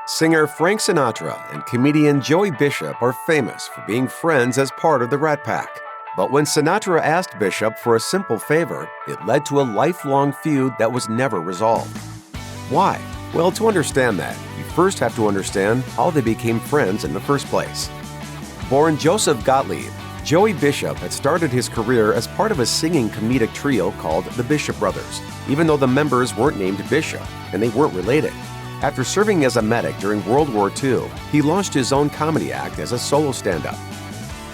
Singer Frank Sinatra and comedian Joey Bishop are famous for being friends as part of the Rat Pack. But when Sinatra asked Bishop for a simple favor, it led to a lifelong feud that was never resolved. Why? Well, to understand that, you first have to understand how they became friends in the first place. Born Joseph Gottlieb, Joey Bishop had started his career as part of a singing comedic trio called the Bishop Brothers, even though the members weren't named Bishop and they weren't related. After serving as a medic during World War II, he launched his own comedy act as a solo stand-up.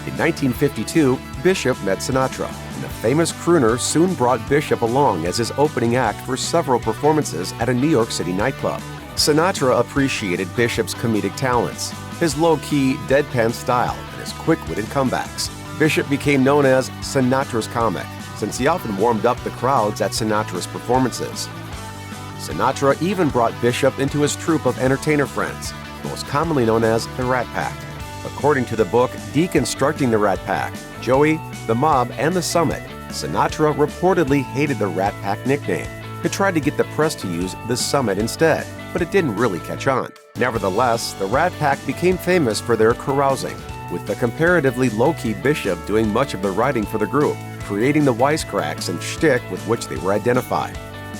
In 1952, Bishop met Sinatra, and the famous crooner soon brought Bishop along as his opening act for several performances at a New York City nightclub. Sinatra appreciated Bishop's comedic talents, his low-key, deadpan style, and his quick-witted comebacks. Bishop became known as Sinatra's comic, since he often warmed up the crowds at Sinatra's performances. Sinatra even brought Bishop into his troupe of entertainer friends, most commonly known as the Rat Pack. According to the book Deconstructing the Rat Pack, Joey, the Mob, and the Summit, Sinatra reportedly hated the Rat Pack nickname. He tried to get the press to use the Summit instead, but it didn't really catch on. Nevertheless, the Rat Pack became famous for their carousing, with the comparatively low-key Bishop doing much of the writing for the group, creating the wisecracks and shtick with which they were identified.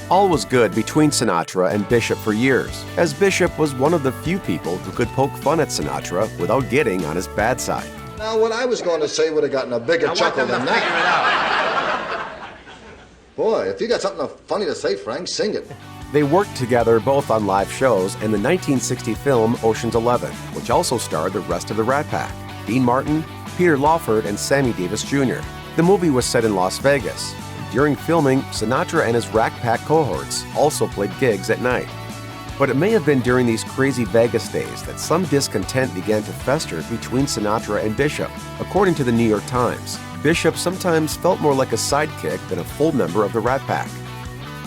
All was good between Sinatra and Bishop for years, as Bishop was one of the few people who could poke fun at Sinatra without getting on his bad side. Now, what I was going to say would have gotten a bigger chuckle than that. Boy, if you got something funny to say, Frank, sing it. They worked together both on live shows and the 1960 film Ocean's 11, which also starred the rest of the Rat Pack: Dean Martin, Peter Lawford, and Sammy Davis Jr. The movie was set in Las Vegas. During filming, Sinatra and his Rat Pack cohorts also played gigs at night. But it may have been during these crazy Vegas days that some discontent began to fester between Sinatra and Bishop. According to the New York Times, Bishop sometimes felt more like a sidekick than a full member of the Rat Pack.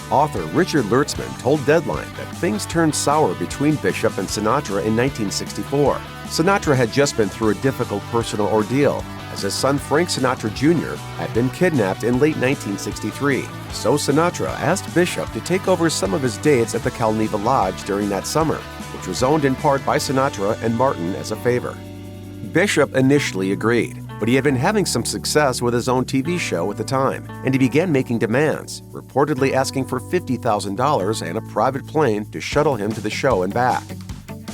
Author Richard Lertzman told Deadline that things turned sour between Bishop and Sinatra in 1964. Sinatra had just been through a difficult personal ordeal, as his son Frank Sinatra Jr. had been kidnapped in late 1963. So Sinatra asked Bishop to take over some of his dates at the Calneva Lodge during that summer, which was owned in part by Sinatra and Martin as a favor. Bishop initially agreed, but he had been having some success with his own TV show at the time, and he began making demands, reportedly asking for $50,000 and a private plane to shuttle him to the show and back.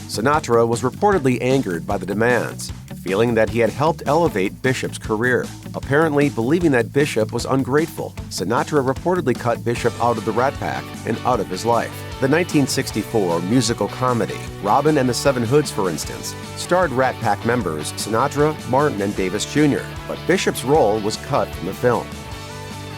Sinatra was reportedly angered by the demands, feeling that he had helped elevate Bishop's career. Apparently believing that Bishop was ungrateful, Sinatra reportedly cut Bishop out of the Rat Pack and out of his life. The 1964 musical comedy, Robin and the Seven Hoods, for instance, starred Rat Pack members Sinatra, Martin, and Davis Jr., but Bishop's role was cut from the film.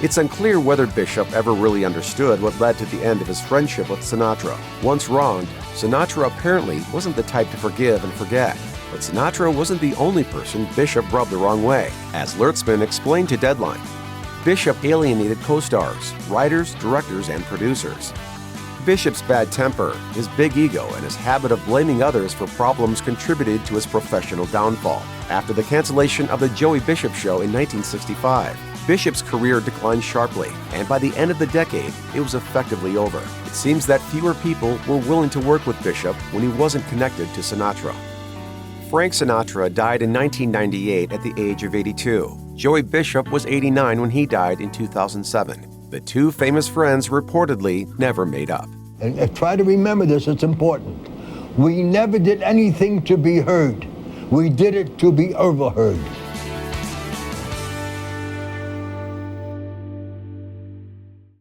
It's unclear whether Bishop ever really understood what led to the end of his friendship with Sinatra. Once wronged, Sinatra apparently wasn't the type to forgive and forget. But Sinatra wasn't the only person Bishop rubbed the wrong way. As Lertzman explained to Deadline, Bishop alienated co-stars, writers, directors, and producers. Bishop's bad temper, his big ego, and his habit of blaming others for problems contributed to his professional downfall. After the cancellation of the Joey Bishop Show in 1965, Bishop's career declined sharply, and by the end of the decade, it was effectively over. It seems that fewer people were willing to work with Bishop when he wasn't connected to Sinatra. Frank Sinatra died in 1998 at the age of 82. Joey Bishop was 89 when he died in 2007. The two famous friends reportedly never made up. And try to remember this, it's important. We never did anything to be heard. We did it to be overheard.